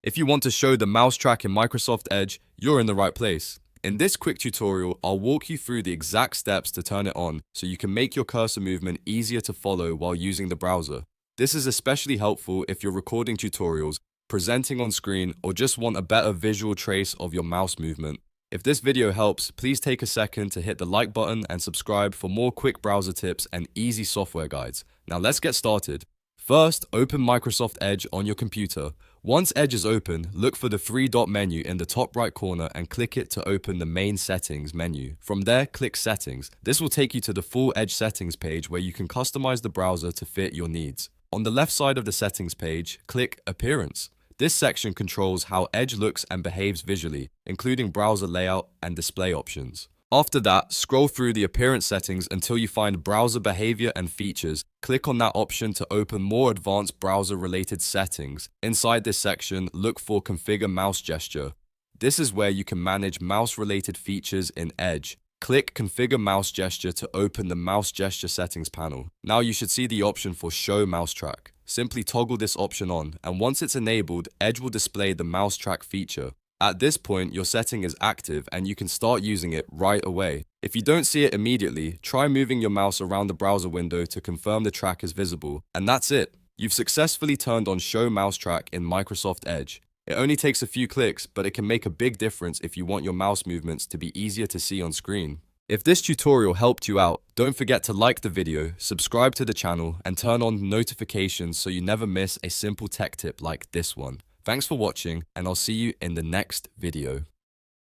If you want to show the mouse track in Microsoft Edge, you're in the right place. In this quick tutorial, I'll walk you through the exact steps to turn it on so you can make your cursor movement easier to follow while using the browser. This is especially helpful if you're recording tutorials, presenting on screen, or just want a better visual trace of your mouse movement. If this video helps, please take a second to hit the like button and subscribe for more quick browser tips and easy software guides. Now let's get started. First, open Microsoft Edge on your computer. Once Edge is open, look for the three-dot menu in the top right corner and click it to open the main settings menu. From there, click Settings. This will take you to the full Edge settings page where you can customize the browser to fit your needs. On the left side of the settings page, click Appearance. This section controls how Edge looks and behaves visually, including browser layout and display options. After that, scroll through the appearance settings until you find Browser Behavior and Features. Click on that option to open more advanced browser-related settings. Inside this section, look for Configure Mouse Gesture. This is where you can manage mouse-related features in Edge. Click Configure Mouse Gesture to open the Mouse Gesture Settings panel. Now you should see the option for Show Mouse Track. Simply toggle this option on, and once it's enabled, Edge will display the mouse track feature. At this point, your setting is active and you can start using it right away. If you don't see it immediately, try moving your mouse around the browser window to confirm the track is visible. And that's it. You've successfully turned on Show Mouse Track in Microsoft Edge. It only takes a few clicks, but it can make a big difference if you want your mouse movements to be easier to see on screen. If this tutorial helped you out, don't forget to like the video, subscribe to the channel, and turn on notifications so you never miss a simple tech tip like this one. Thanks for watching, and I'll see you in the next video.